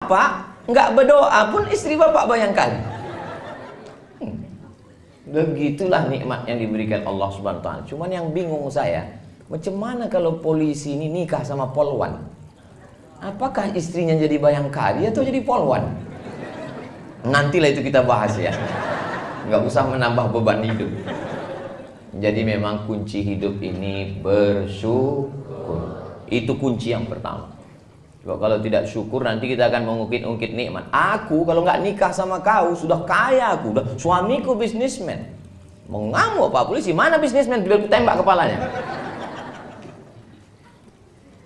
bapak nggak berdoa pun istri bapak bayangkan. Begitulah nikmat yang diberikan Allah Subhanahu wa taala. Cuman yang bingung saya, macam mana kalau polisi ini nikah sama polwan? Apakah istrinya jadi bayangkari atau jadi polwan? Nantilah itu kita bahas ya. Nggak usah menambah beban hidup. Jadi memang kunci hidup ini bersyukur. Itu kunci yang pertama. Kalau tidak syukur nanti kita akan mengungkit-ungkit nikmat. Aku kalau nggak nikah sama kau sudah kaya aku, udah suamiku bisnismen. Mengamuk Pak Polisi, mana bisnismen? Bila tembak kepalanya.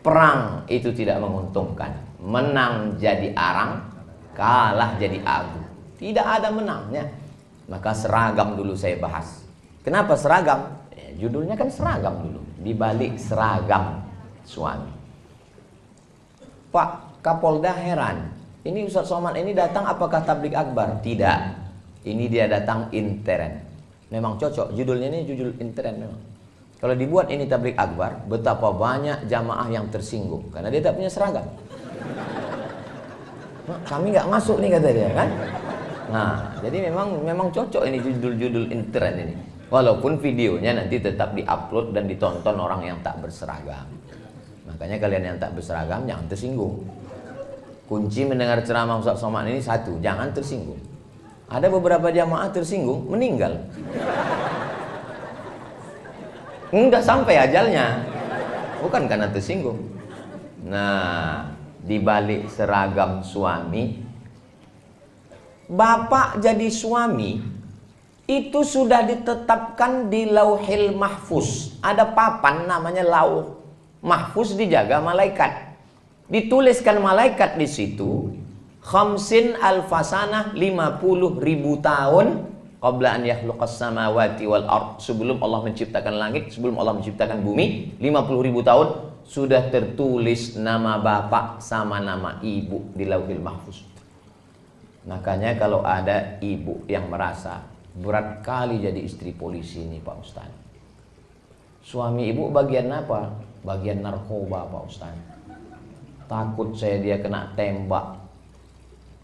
Perang itu tidak menguntungkan. Menang jadi arang, kalah jadi agu. Tidak ada menangnya. Maka seragam dulu saya bahas. Kenapa seragam? Judulnya kan seragam dulu. Di balik seragam suami. Pak Kapolda heran, ini Ustaz Somad ini datang apakah tablik akbar? Tidak, ini dia datang intern. Memang cocok, judulnya ini judul intern memang. Kalau dibuat ini tablik akbar, betapa banyak jamaah yang tersinggung karena dia tak punya seragam. Nah, kami nggak masuk nih kata dia kan. Nah, jadi memang cocok ini judul-judul intern ini. Walaupun videonya nanti tetap diupload dan ditonton orang yang tak berseragam. Makanya kalian yang tak berseragam jangan tersinggung. Kunci mendengar ceramah Ustaz Somad ini satu, jangan tersinggung. Ada beberapa jamaah tersinggung, meninggal. Enggak sampai ajalnya. Bukan karena tersinggung. Nah, di balik seragam suami, bapak jadi suami itu sudah ditetapkan di Lauhil Mahfuz. Ada papan namanya Lauh Mahfuz, dijaga malaikat. Dituliskan malaikat di situ, khamsin alfasanah, 50.000 tahun qabla an yakhluqas samawati wal ard. Sebelum Allah menciptakan langit, sebelum Allah menciptakan bumi, 50.000 tahun sudah tertulis nama bapak sama nama ibu di Lauhil Mahfuz. Makanya kalau ada ibu yang merasa berat kali jadi istri polisi ini Pak Ustaz, suami ibu bagian apa? Bagian narkoba Pak Ustaz. Takut saya dia kena tembak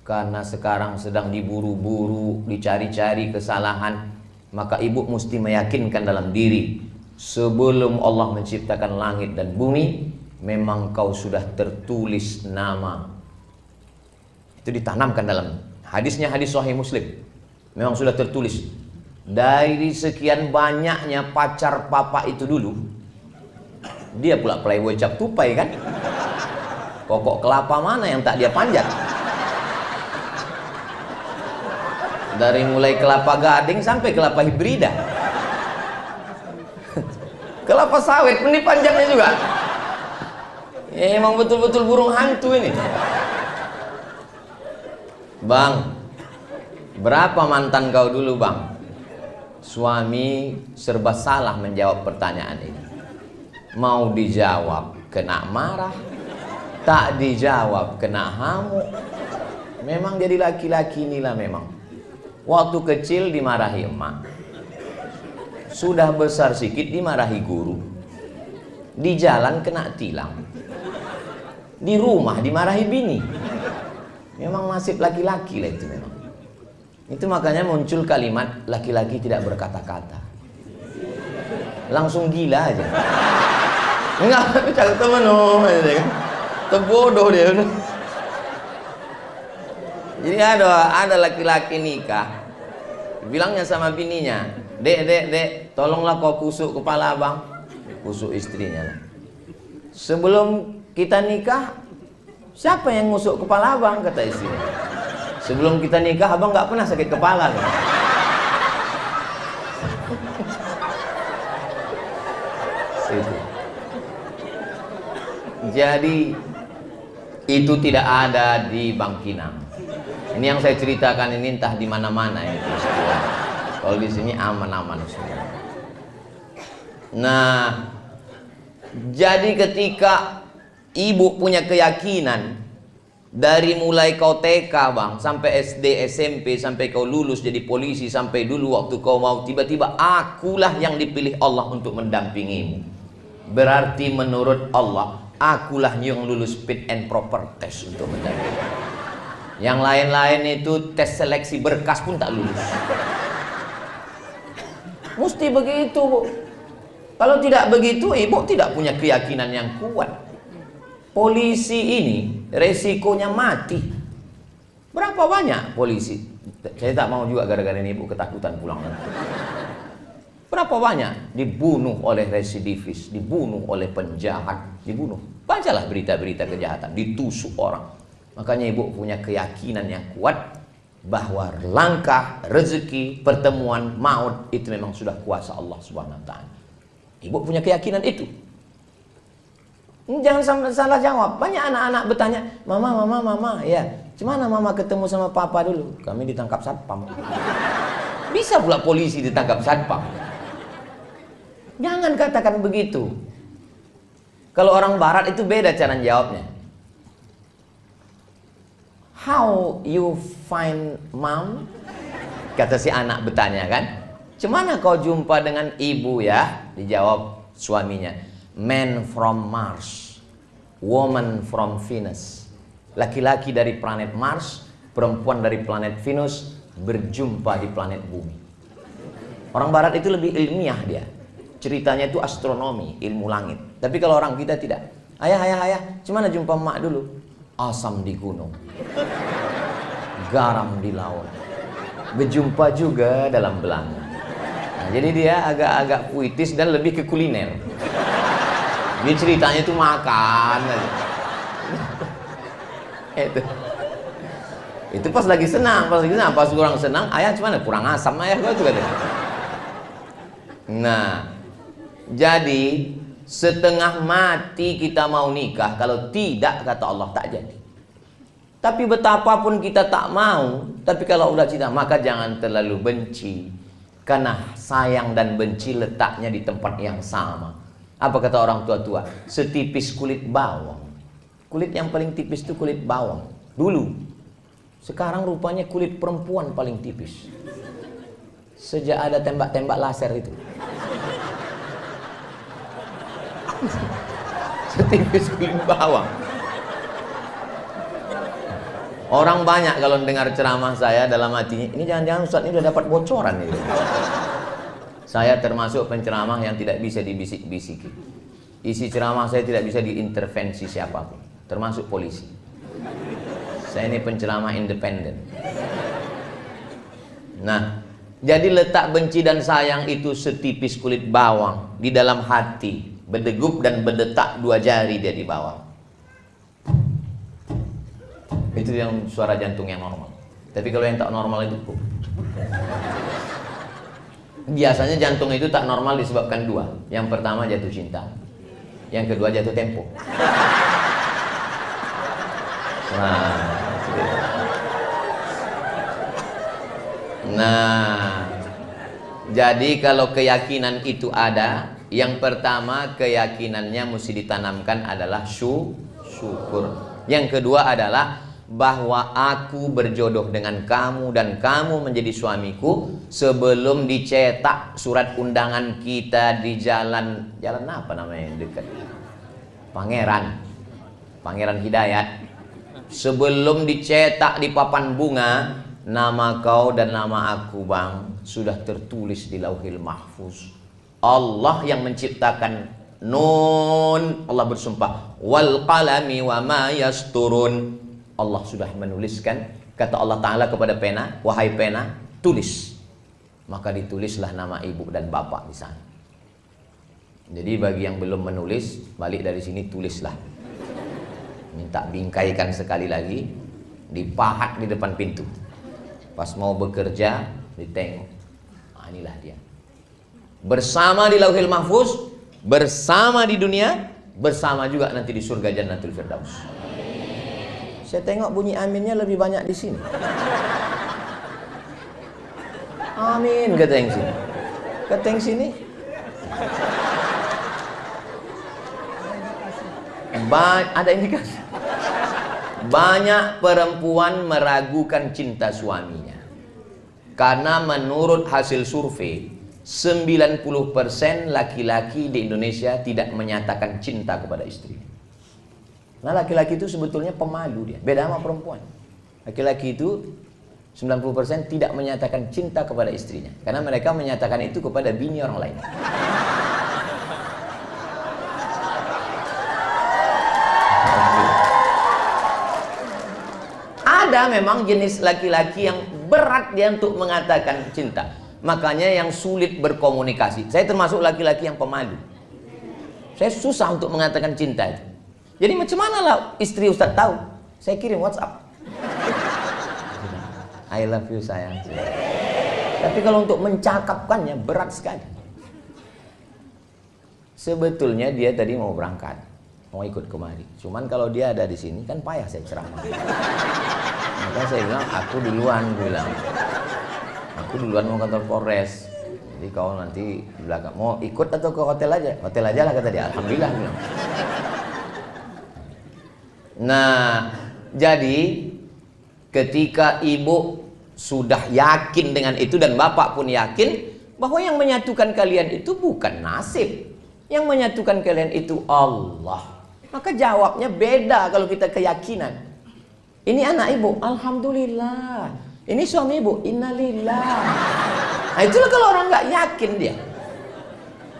karena sekarang sedang diburu-buru, dicari-cari kesalahan. Maka ibu mesti meyakinkan dalam diri, sebelum Allah menciptakan langit dan bumi, memang kau sudah tertulis nama. Itu ditanamkan dalam hadisnya, hadis Sahih Muslim. Memang sudah tertulis. Dari sekian banyaknya pacar papa itu dulu, dia pula playboy cap tupai kan. Pokok kelapa mana yang tak dia panjat? Dari mulai kelapa gading sampai kelapa hibrida. Kelapa sawit pun dipanjatnya juga. Ya, emang betul-betul burung hantu ini. Bang, berapa mantan kau dulu bang? Suami serba salah menjawab pertanyaan ini. Mau dijawab kena marah, tak dijawab kena hamuk. Memang jadi laki-laki inilah memang. Waktu kecil dimarahi emak, sudah besar sikit dimarahi guru, di jalan kena tilang, di rumah dimarahi bini. Memang nasib laki-laki lah itu memang. Itu makanya muncul kalimat laki-laki tidak berkata-kata, langsung gila aja. Enggak, cakap temen terbodoh dia. Jadi ada laki-laki nikah, bilangnya sama bininya, dek, tolonglah kau kusuk kepala abang. Kusuk istrinya lah. Sebelum kita nikah, siapa yang ngusuk kepala abang? Kata istrinya. Sebelum kita nikah, abang nggak pernah sakit kepala. Jadi itu tidak ada di Bangkinang. Ini yang saya ceritakan ini entah di mana-mana ya. Kalau di sini aman-aman semua. Nah, jadi ketika ibu punya keyakinan dari mulai kau TK bang, sampai SD, SMP, sampai kau lulus jadi polisi, sampai dulu waktu kau mau tiba-tiba akulah yang dipilih Allah untuk mendampingimu. Berarti menurut Allah akulah yang lulus fit and proper test untuk mendampingi. Yang lain-lain itu tes seleksi berkas pun tak lulus. Mesti begitu, Bu. Kalau tidak begitu, ibu tidak punya keyakinan yang kuat. Polisi ini resikonya mati. Berapa banyak polisi? Saya tak mau juga gara-gara ini ibu ketakutan pulang nanti. Berapa banyak dibunuh oleh residivis, dibunuh oleh penjahat, dibunuh. Bacalah berita-berita kejahatan, ditusuk orang. Makanya ibu punya keyakinan yang kuat bahwa langkah, rezeki, pertemuan, maut itu memang sudah kuasa Allah Subhanahu wa taala. Ibu punya keyakinan itu. Jangan salah jawab. Banyak anak-anak bertanya, mama, ya, gimana mama ketemu sama papa dulu? Kami ditangkap satpam. Bisa pula polisi ditangkap satpam. Jangan katakan begitu. Kalau orang barat itu beda cara jawabnya. How you find mom? Kata si anak bertanya kan. Cemana kau jumpa dengan ibu ya? Dijawab suaminya. Man from Mars, woman from Venus. Laki-laki dari planet Mars, perempuan dari planet Venus berjumpa di planet bumi. Orang barat itu lebih ilmiah dia. Ceritanya itu astronomi, ilmu langit. Tapi kalau orang kita tidak. Ayah, cemana jumpa emak dulu? Asam di gunung, garam di laut, berjumpa juga dalam belanga. Nah, jadi dia agak-agak puitis dan lebih ke kuliner. Dia ceritanya itu makan. Itu pas lagi senang, pas kurang senang, ayah cemana? Kurang asam ayah gua juga deh. Nah, jadi setengah mati kita mau nikah, kalau tidak kata Allah tak jadi. Tapi betapapun kita tak mau, tapi kalau udah cinta maka jangan terlalu benci. Karena sayang dan benci letaknya di tempat yang sama. Apa kata orang tua-tua? Setipis kulit bawang. Kulit yang paling tipis itu kulit bawang dulu. Sekarang rupanya kulit perempuan paling tipis. Sejak ada tembak-tembak laser itu. Setipis kulit bawang. Orang banyak kalau dengar ceramah saya dalam hatinya, ini jangan-jangan Ustaz ini udah dapat bocoran ini. Saya termasuk penceramah yang tidak bisa dibisik-bisiki. Isi ceramah saya tidak bisa diintervensi siapapun, termasuk polisi. Saya ini penceramah independen. Nah, jadi letak benci dan sayang itu setipis kulit bawang di dalam hati. Berdegup dan berdetak dua jari dia di bawah. Itu yang suara jantung yang normal. Tapi kalau yang tak normal itu biasanya jantung itu tak normal disebabkan dua. Yang pertama jatuh cinta, yang kedua jatuh tempo. Nah, jadi kalau keyakinan itu ada, yang pertama keyakinannya mesti ditanamkan adalah syukur. Yang kedua adalah bahwa aku berjodoh dengan kamu dan kamu menjadi suamiku sebelum dicetak surat undangan kita di jalan apa namanya yang dekat Pangeran Hidayat. Sebelum dicetak di papan bunga, nama kau dan nama aku bang sudah tertulis di Lauhil Mahfuz. Allah yang menciptakan Nun. Allah bersumpah wal qalami wa ma yasturun. Allah sudah menuliskan. Kata Allah Ta'ala kepada pena, wahai pena, tulis. Maka ditulislah nama ibu dan bapak di sana. Jadi bagi yang belum menulis, balik dari sini tulislah. Minta bingkaikan sekali lagi, dipahat di depan pintu. Pas mau bekerja, ditengok. Nah, inilah dia. Bersama di Lauhil Mahfuz, bersama di dunia, bersama juga nanti di surga Jannatul Firdaus. Saya tengok bunyi aminnya lebih banyak di sini. Amin kata yang sini. Kata yang sini. Ada indikasi. Banyak perempuan meragukan cinta suaminya. Karena menurut hasil survei 90% laki-laki di Indonesia tidak menyatakan cinta kepada istri. Nah laki-laki itu sebetulnya pemalu dia, beda sama perempuan. Laki-laki itu 90% tidak menyatakan cinta kepada istrinya, karena mereka menyatakan itu kepada bini orang lain. Ada memang jenis laki-laki yang berat dia untuk mengatakan cinta, makanya yang sulit berkomunikasi. Saya termasuk laki-laki yang pemalu. Saya susah untuk mengatakan cinta itu. Jadi macam mana lah istri Ustaz tahu? Saya kirim WhatsApp, I love you sayang. Tapi kalau untuk mencakapkannya berat sekali. Sebetulnya dia tadi mau berangkat, mau ikut kemari. Cuman kalau dia ada di sini kan payah saya ceramah. Maka saya bilang, aku duluan mau kantor Polres. Jadi kau nanti di belakang mau ikut atau ke hotel aja? Hotel aja lah kata dia. Alhamdulillah bilang. Nah, jadi ketika ibu sudah yakin dengan itu dan bapak pun yakin bahwa yang menyatukan kalian itu bukan nasib, yang menyatukan kalian itu Allah, maka jawabnya beda kalau kita keyakinan. Ini anak ibu, alhamdulillah. Ini suami ibu, innalillah. Nah itulah kalau orang nggak yakin dia.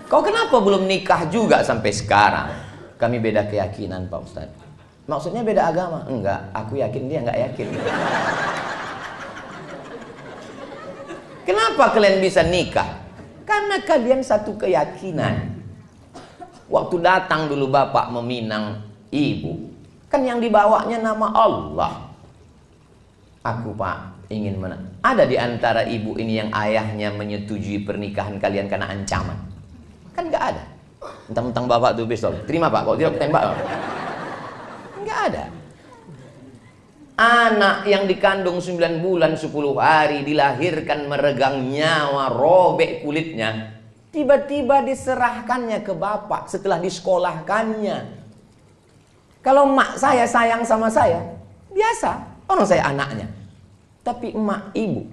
Kau kenapa belum nikah juga sampai sekarang? Kami beda keyakinan Pak Ustadz. Maksudnya beda agama? Enggak, aku yakin dia nggak yakin. Kenapa kalian bisa nikah? Karena kalian satu keyakinan. Waktu datang dulu bapak meminang ibu, kan yang dibawanya nama Allah. Aku Pak ingin ada di antara ibu ini yang ayahnya menyetujui pernikahan kalian karena ancaman? Kan nggak ada. Mentang-mentang bapak tuh pistol, terima Pak, kalau tidak tembak. Nggak ada. Anak yang dikandung 9 bulan 10 hari, dilahirkan meregang nyawa, robek kulitnya, tiba-tiba diserahkannya ke bapak setelah disekolahkannya. Kalau emak saya sayang sama saya, biasa, orang saya anaknya. Tapi emak ibu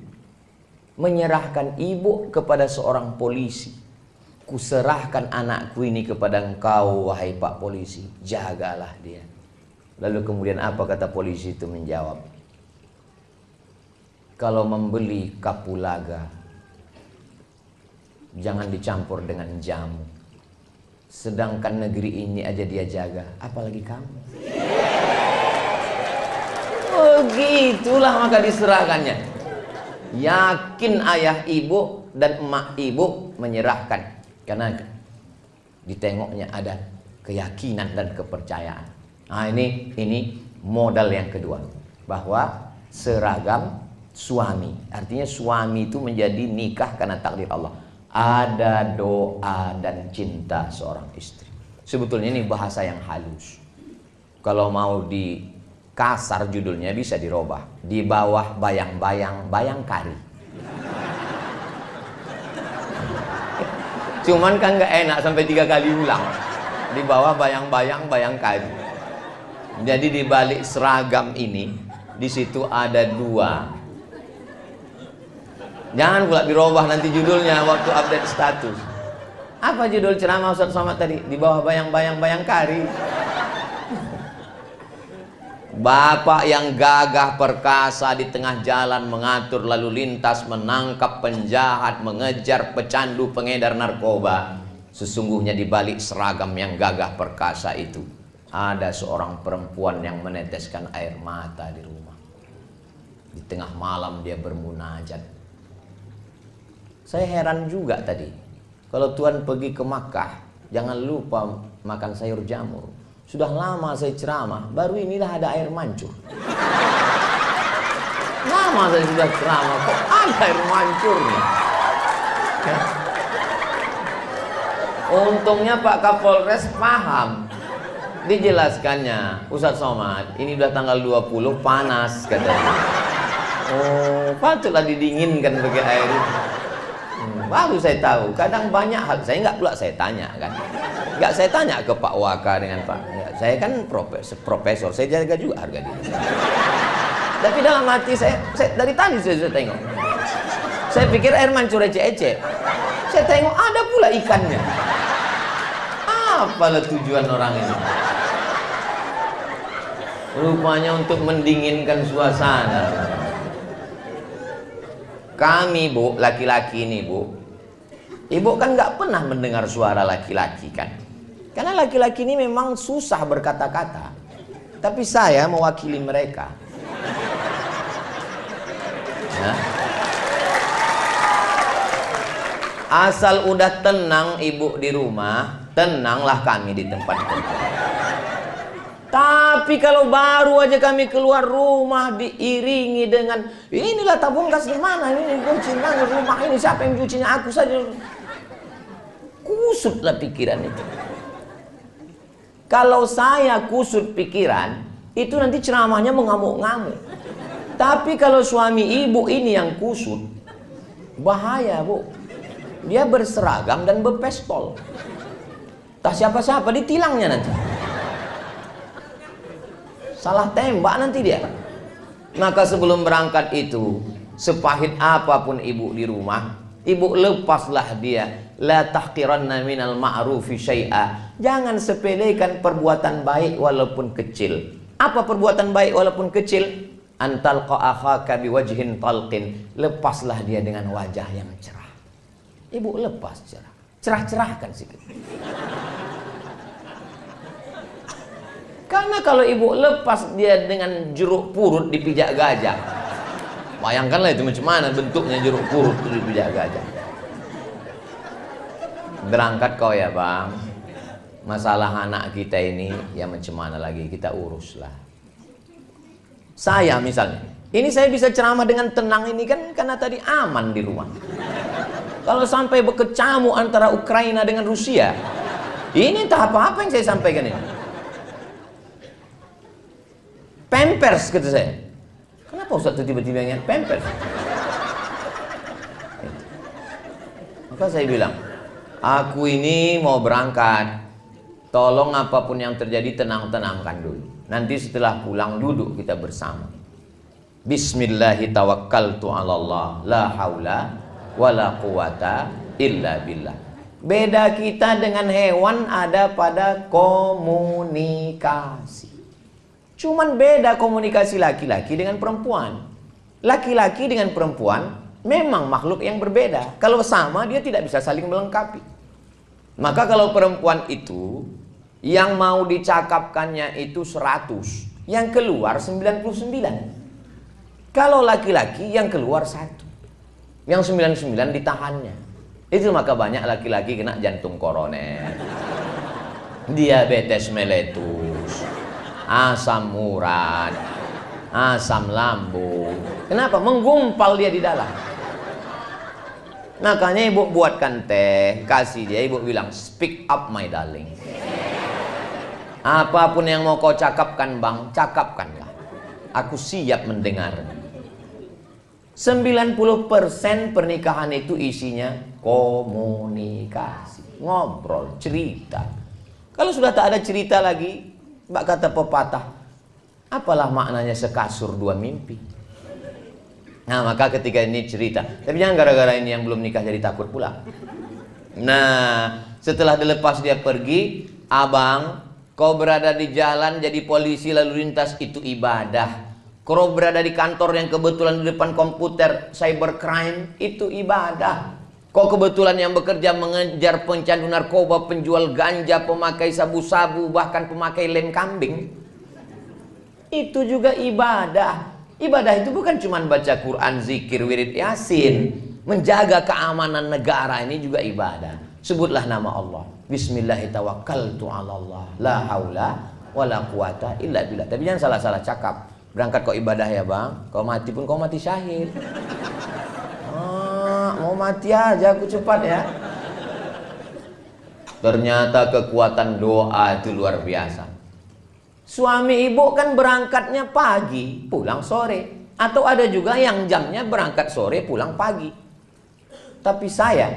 menyerahkan ibu kepada seorang polisi. Kuserahkan anakku ini kepada engkau, wahai Pak Polisi, jagalah dia. Lalu kemudian apa kata polisi itu menjawab? Kalau membeli kapulaga, jangan dicampur dengan jamu. Sedangkan negeri ini aja dia jaga, apalagi kamu. Oh gitulah maka diserahkannya. Yakin ayah ibu dan emak ibu menyerahkan, karena ditengoknya ada keyakinan dan kepercayaan. Nah ini modal yang kedua, bahwa seragam suami, artinya suami itu menjadi nikah karena takdir Allah. Ada doa dan cinta seorang istri. Sebetulnya ini bahasa yang halus. Kalau mau di kasar judulnya bisa dirubah. Di bawah bayang-bayang bayangkari. Cuman kan nggak enak sampai 3 kali ulang. Di bawah bayang-bayang bayangkari. Jadi di balik seragam ini, di situ ada 2. Jangan pula dirubah nanti judulnya waktu update status. Apa judul ceramah Ustaz Somad tadi? Di bawah bayang-bayang bayangkari. Bapak yang gagah perkasa di tengah jalan mengatur lalu lintas, menangkap penjahat, mengejar pecandu pengedar narkoba. Sesungguhnya di balik seragam yang gagah perkasa itu ada seorang perempuan yang meneteskan air mata di rumah. Di tengah malam dia bermunajat. Saya heran juga tadi, kalau Tuhan pergi ke Makkah, jangan lupa makan sayur jamur. Sudah lama saya ceramah, baru inilah ada air mancur. Lama saya sudah ceramah, kok ada air mancurnya? Untungnya Pak Kapolres paham. Dijelaskannya, Ustaz Somad, ini udah tanggal 20 panas katanya. Oh, patutlah didinginkan pakai air itu. Baru saya tahu, kadang banyak hal saya nggak pula saya tanya kan, nggak saya tanya ke Pak Waka dengan Pak, ya, saya kan profesor, saya jaga juga harga diri. Tapi dalam hati saya dari tadi saya tengok, saya pikir air mancur ece-ece, saya tengok ada pula ikannya. Apalah tujuan orang ini? Rupanya untuk mendinginkan suasana. Kami Bu, laki-laki ini Bu, Ibu kan nggak pernah mendengar suara laki-laki kan? Karena laki-laki ini memang susah berkata-kata. Tapi saya mewakili mereka. Ya. Asal udah tenang Ibu di rumah, tenanglah kami di tempat kerja. Tapi kalau baru aja kami keluar rumah diiringi dengan inilah tabung gas di mana, ini kunci mana rumah ini, siapa yang cucinya, aku saja. Kusutlah pikiran itu. Kalau saya kusut pikiran, itu nanti ceramahnya mengamuk-ngamuk. Tapi kalau suami ibu ini yang kusut, bahaya Bu. Dia berseragam dan berpistol. Tak siapa-siapa ditilangnya nanti. Salah tembak nanti dia. Maka sebelum berangkat itu, sepahit apapun ibu di rumah, ibu lepaslah dia. La tahqiranna minal ma'rufi syai'a. Jangan sepelekan perbuatan baik walaupun kecil. Apa perbuatan baik walaupun kecil? Antalqa akhaka biwajhin talqin. Lepaslah dia dengan wajah yang cerah. Ibu lepas cerah. Cerah-cerahkan sikit. Karena kalau ibu lepas dia dengan jeruk purut dipijak gajah. Bayangkanlah itu macam mana bentuknya jeruk purut dipijak gajah. Berangkat kau ya Bang. Masalah anak kita ini ya macam mana lagi, kita uruslah. Saya misalnya, ini saya bisa ceramah dengan tenang ini kan karena tadi aman di rumah. Kalau sampai berkecamuk antara Ukraina dengan Rusia, ini entah apa-apa yang saya sampaikan ini. Pampers kata saya. Kenapa Ustaz tiba-tiba ingat Pampers? Maka saya bilang, aku ini mau berangkat. Tolong apapun yang terjadi tenang-tenangkan dulu. Nanti setelah pulang duduk kita bersama. Bismillahirrahmanirrahim. La haula wala quwata illa billah. Beda kita dengan hewan ada pada komunikasi. Cuman beda komunikasi laki-laki dengan perempuan. Laki-laki dengan perempuan memang makhluk yang berbeda. Kalau sama dia tidak bisa saling melengkapi. Maka kalau perempuan itu yang mau dicakapkannya itu 100, yang keluar 99. Kalau laki-laki yang keluar 1, yang 99 ditahannya. Itu maka banyak laki-laki kena jantung koroner, diabetes meletus, asam urat, asam lambung. Kenapa? Menggumpal dia di dalam. Makanya ibu buatkan teh, kasih dia, ibu bilang, speak up my darling. Apapun yang mau kau cakapkan Bang, cakapkanlah. Aku siap mendengar. 90% pernikahan itu isinya komunikasi, ngobrol, cerita. Kalau sudah tak ada cerita lagi, bak kata pepatah, apalah maknanya sekasur dua mimpi. Nah maka ketika ini cerita, tapi jangan gara-gara ini yang belum nikah jadi takut pula. Nah setelah dilepas dia pergi, abang, kau berada di jalan jadi polisi lalu lintas itu ibadah. Kau berada di kantor yang kebetulan di depan komputer cybercrime itu ibadah. Kau kebetulan yang bekerja mengejar pencandu narkoba, penjual ganja, pemakai sabu-sabu, bahkan pemakai lem kambing, itu juga ibadah. Ibadah itu bukan cuma baca Quran, zikir, wirid, yasin. Menjaga keamanan negara ini juga ibadah. Sebutlah nama Allah. Bismillahirrahmanirrahim. La haula wala quwata illa billah. Tapi jangan salah-salah cakap. Berangkat kau ibadah ya Bang. Kau mati pun kau mati syahid. Mau mati aja aku cepat ya. Ternyata kekuatan doa itu luar biasa. Suami ibu kan berangkatnya pagi, pulang sore. Atau ada juga yang jamnya berangkat sore, pulang pagi. Tapi saya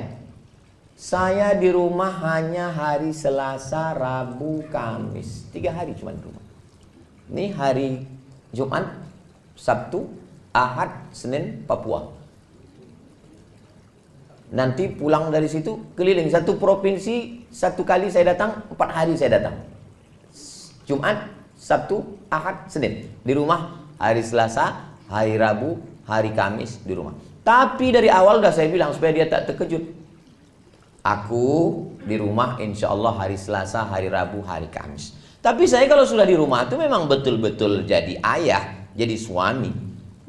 di rumah hanya hari Selasa, Rabu, Kamis. 3 hari cuma di rumah. Ini hari Jumat, Sabtu, Ahad, Senin, Papua. Nanti pulang dari situ keliling satu provinsi, 1 kali saya datang, 4 hari saya datang. Jumat, Sabtu, Ahad, Senin di rumah, hari Selasa, hari Rabu, hari Kamis di rumah. Tapi dari awal udah saya bilang supaya dia tak terkejut. Aku di rumah insya Allah hari Selasa, hari Rabu, hari Kamis. Tapi saya kalau sudah di rumah itu memang betul-betul jadi ayah, jadi suami.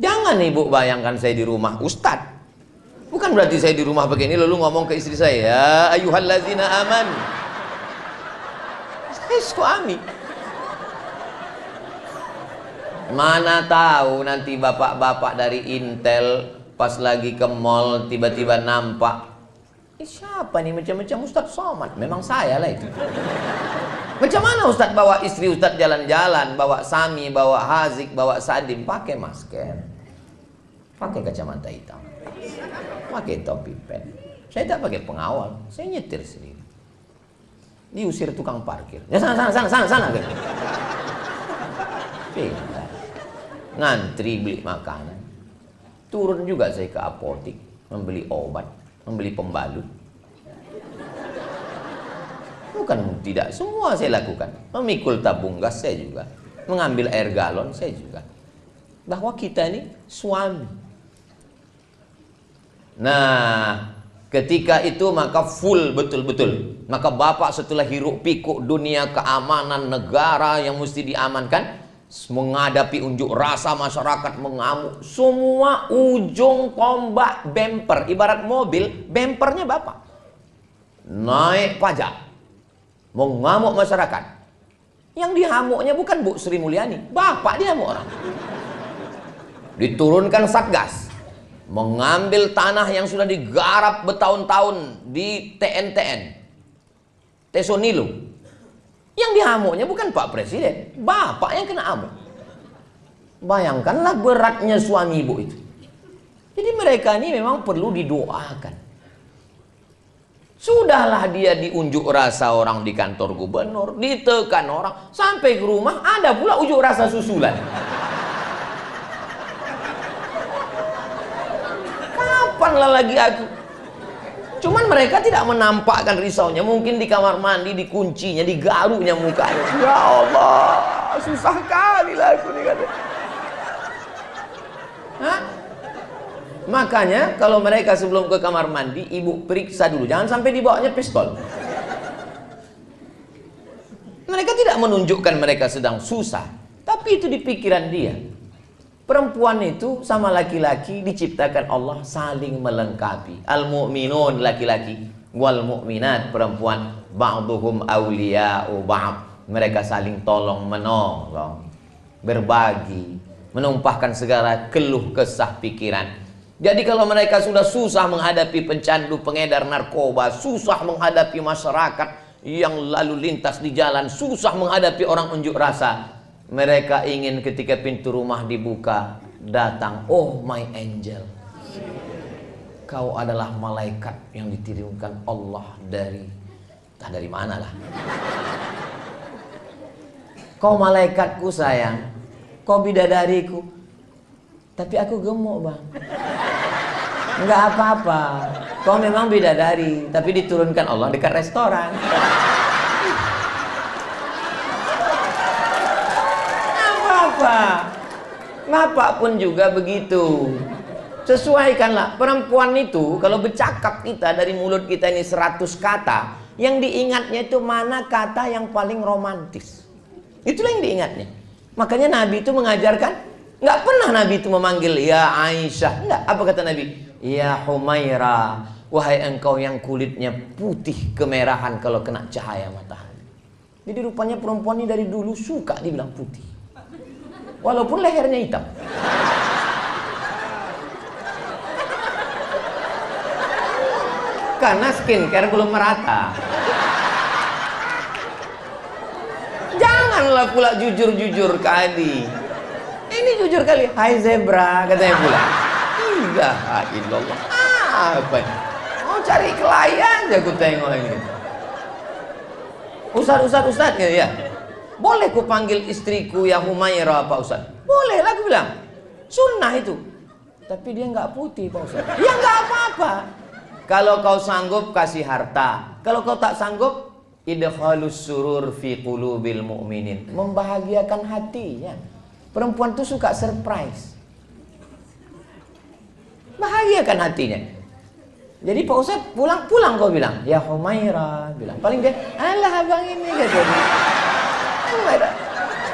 Jangan ibu bayangkan saya di rumah ustadz. Bukan berarti saya di rumah begini lalu ngomong ke istri saya, ya ayyuhallazina aman. Saya suami. Mana tahu nanti bapak-bapak dari Intel pas lagi ke mall tiba-tiba nampak, siapa nih macam-macam Ustadz Somad? Memang saya lah itu. Macam mana Ustadz bawa istri Ustadz jalan-jalan, bawa Sami, bawa Hazik, bawa Sadim, pakai masker, pakai kacamata hitam, pakai topi pen. Saya tak pakai pengawal, saya nyetir sendiri. Diusir tukang parkir. Ya sana. Pintar. Ngantri beli makanan. Turun juga saya ke apotik, membeli obat, membeli pembalut. Bukan tidak, semua saya lakukan. Memikul tabung gas saya juga, mengambil air galon saya juga. Bahwa kita ini suami. Nah, ketika itu maka full betul-betul. Maka bapak setelah hiruk pikuk dunia keamanan negara yang mesti diamankan, menghadapi unjuk rasa masyarakat mengamuk, semua ujung tombak bemper, ibarat mobil, bempernya bapak. Naik pajak, mengamuk masyarakat. Yang dihamuknya bukan Bu Sri Mulyani, bapak dihamuk orang. Diturunkan Satgas, mengambil tanah yang sudah digarap bertahun-tahun di TNTN, Tesonilo. Yang dihamuknya bukan Pak Presiden, bapak yang kena amuk. Bayangkanlah beratnya suami ibu itu. Jadi mereka ini memang perlu didoakan. Sudahlah dia diunjuk rasa orang di kantor gubernur, ditekan orang, sampai ke rumah ada pula unjuk rasa susulan. Kapanlah lagi aku? Cuman mereka tidak menampakkan risaunya. Mungkin di kamar mandi, dikuncinya, digaruknya mukanya. Ya Allah, susah kali lah aku nih katanya. Hah? Makanya kalau mereka sebelum ke kamar mandi, ibu periksa dulu. Jangan sampai dibawanya pistol. Mereka tidak menunjukkan mereka sedang susah. Tapi itu di pikiran dia. Perempuan itu sama laki-laki diciptakan Allah saling melengkapi. Al-mu'minun laki-laki, wal mu'minat perempuan, ba'duhum awliya'u ba'd. Mereka saling tolong menolong, berbagi, menumpahkan segala keluh kesah pikiran. Jadi kalau mereka sudah susah menghadapi pencandu, pengedar narkoba, susah menghadapi masyarakat yang lalu lintas di jalan, susah menghadapi orang unjuk rasa, mereka ingin ketika pintu rumah dibuka, datang, oh my angel, kau adalah malaikat yang dikirimkan Allah dari, entah dari mana lah. Kau malaikatku sayang, kau bidadariku. Tapi aku gemuk bang. Enggak apa-apa, kau memang bidadari, tapi diturunkan Allah dekat restoran. Bapak pun juga begitu. Sesuaikanlah. Perempuan itu kalau bercakap kita dari mulut kita ini 100 kata, yang diingatnya itu mana kata yang paling romantis. Itulah yang diingatnya. Makanya Nabi itu mengajarkan, nggak pernah Nabi itu memanggil ya Aisyah. Enggak. Apa kata Nabi? Ya Humaira, wahai engkau yang kulitnya putih kemerahan kalau kena cahaya matahari. Jadi rupanya perempuan ini dari dulu suka dibilang putih. Walaupun lehernya hitam. Karena skincare belum merata. Janganlah pula jujur-jujur kali. Ini jujur kali. Hai zebra, katanya pula. Tidak, illallah. Apa ini? Mau cari klien aja aku tengok ini. Ustaz ya. Boleh ku panggil istriku ya Humaira Pak Ustaz? Boleh lah aku bilang. Sunnah itu. Tapi dia nggak putih Pak Ustaz. Ya nggak apa-apa. Kalau kau sanggup kasih harta. Kalau kau tak sanggup, idkhalus surur fi qulubil mu'minin, membahagiakan hatinya. Perempuan tuh suka surprise, bahagiakan hatinya. Jadi Pak Ustadz pulang kau bilang, ya Humaira bilang, paling dia, alah abang ini gitu. Humaira,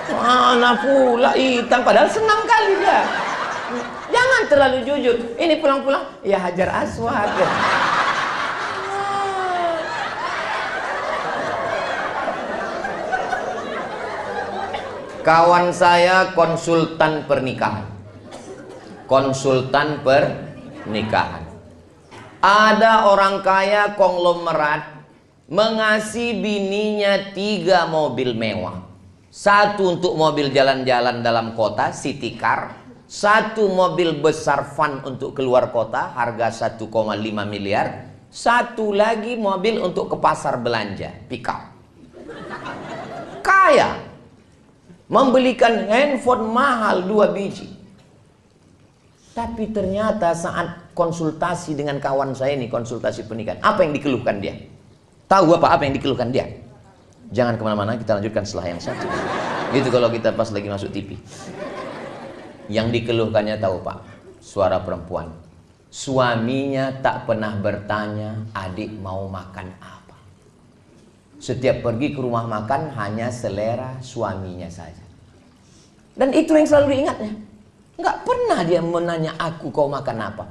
mana pula hitam, padahal senang kali dia. Jangan terlalu jujur. Ini pulang-pulang, ya Hajar Aswad. Ya. Kawan saya konsultan pernikahan. Konsultan pernikahan. Ada orang kaya konglomerat mengasih bininya 3 mobil mewah. 1 untuk mobil jalan-jalan dalam kota, city car. 1 mobil besar van untuk keluar kota, harga 1,5 miliar. 1 lagi mobil untuk ke pasar belanja, pick up. Kaya. Membelikan handphone mahal 2 biji. Tapi ternyata saat konsultasi dengan kawan saya ini, konsultasi pernikahan, apa yang dikeluhkan dia? Tahu apa yang dikeluhkan dia? Jangan kemana-mana, kita lanjutkan setelah yang satu. Itu kalau kita pas lagi masuk TV. Yang dikeluhkannya tahu Pak? Suara perempuan. Suaminya tak pernah bertanya, adik mau makan apa. Setiap pergi ke rumah makan hanya selera suaminya saja. Dan itu yang selalu diingatnya. Nggak pernah dia menanya aku kau makan apa.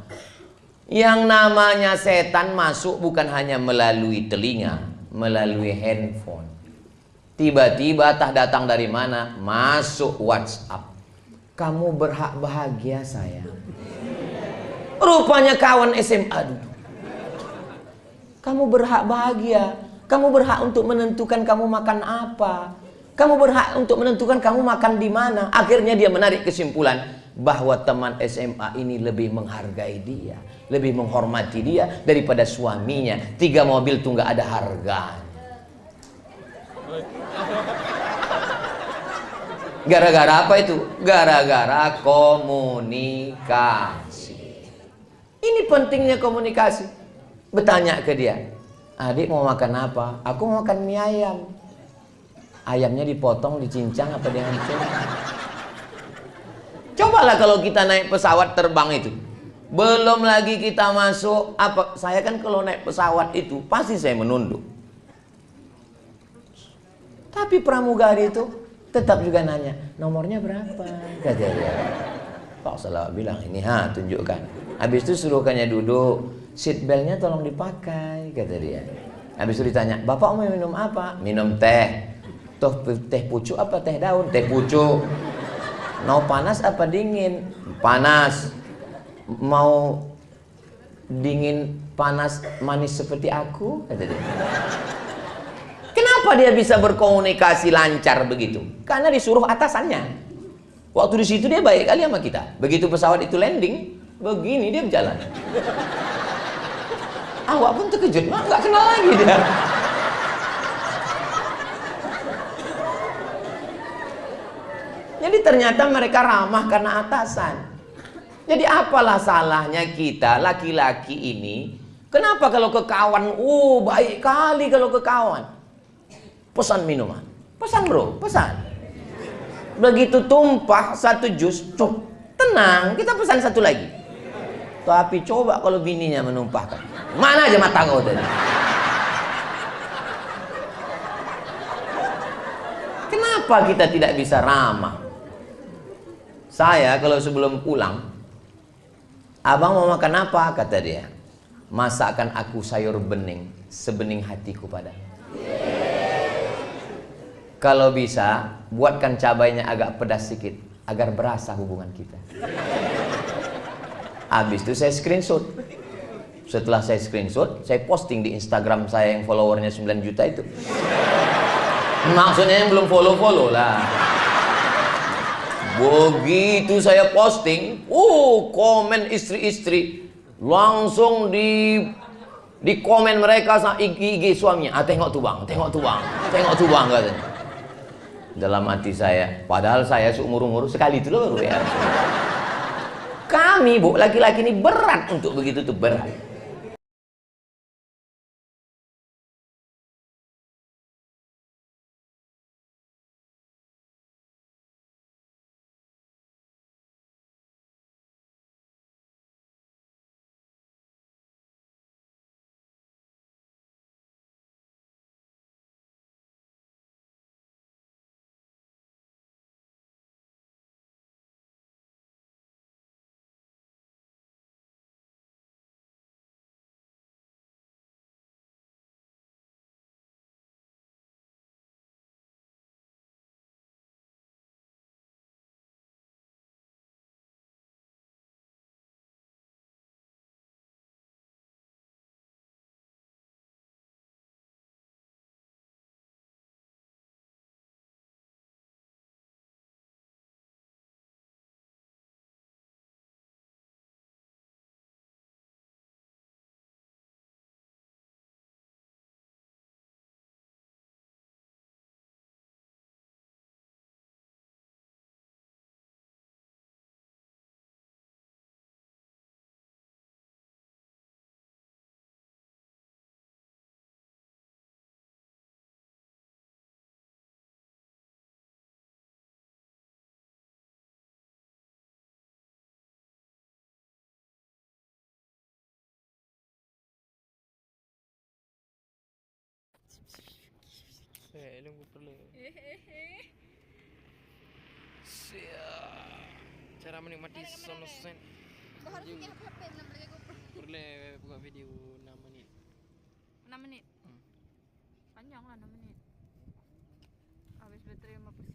Yang namanya setan masuk bukan hanya melalui telinga, melalui handphone. Tiba-tiba tak datang dari mana, masuk WhatsApp. Kamu berhak bahagia sayang. Rupanya kawan SMA dulu. Kamu berhak bahagia. Kamu berhak untuk menentukan kamu makan apa. Kamu berhak untuk menentukan kamu makan di mana. Akhirnya dia menarik kesimpulan bahwa teman SMA ini lebih menghargai dia, lebih menghormati dia daripada suaminya. 3 mobil tuh nggak ada harganya. Gara-gara apa itu? Gara-gara komunikasi. Ini pentingnya komunikasi. Bertanya ke dia, adik mau makan apa? Aku mau makan mie ayam. Ayamnya dipotong, dicincang apa dihancur? Cobalah kalau kita naik pesawat terbang itu. Belum lagi kita masuk apa? Saya kan kalau naik pesawat itu pasti saya menunduk. Tapi pramugari itu tetap juga nanya, nomornya berapa? Kata dia. Pak Salah bilang, ini tunjukkan. Habis itu suruhkannya duduk, seat beltnya tolong dipakai, kata dia. Habis itu ditanya, bapak mau minum apa? Minum teh. Toh teh pucuk apa teh daun? Teh pucuk. Mau panas apa dingin? Panas. Mau dingin, panas, manis seperti aku? Kata dia. Kenapa dia bisa berkomunikasi lancar begitu? Karena disuruh atasannya. Waktu di situ dia baik kali sama kita. Begitu pesawat itu landing, begini dia berjalan. Awak pun terkejut, nggak kenal lagi dia. Jadi ternyata mereka ramah karena atasan. Jadi apalah salahnya kita laki-laki ini? Kenapa kalau ke kawan, baik kali kalau ke kawan. Pesan minuman, pesan bro, pesan. Begitu tumpah 1 jus, tenang, kita pesan 1 lagi. Tapi coba kalau bininya menumpahkan, mana aja mata kau tadi. Kenapa kita tidak bisa ramah? Saya kalau sebelum pulang, abang mau makan apa? Kata dia, masakkan aku sayur bening, sebening hatiku padamu. Kalau bisa, buatkan cabainya agak pedas sedikit, agar berasa hubungan kita. Habis itu saya screenshot. Setelah saya screenshot, saya posting di Instagram saya yang followernya 9 juta itu. Maksudnya yang belum follow-follow lah. Begitu saya posting, komen istri-istri. Langsung di komen mereka sama IG suaminya. Tengok tuh bang, tengok tuh bang, tengok tuh bang katanya. Dalam hati saya, padahal saya seumur-umur sekali itu loh ya. Kami laki-laki ini berat untuk begitu tuh, berat. Belum gue perlu. Cara menikmati sunset. Kau harus punya HP 6 lagi GoPro. Perlu buka video 6 menit. 6 menit. Panjang lah 6 menit. Habis baterai 5%.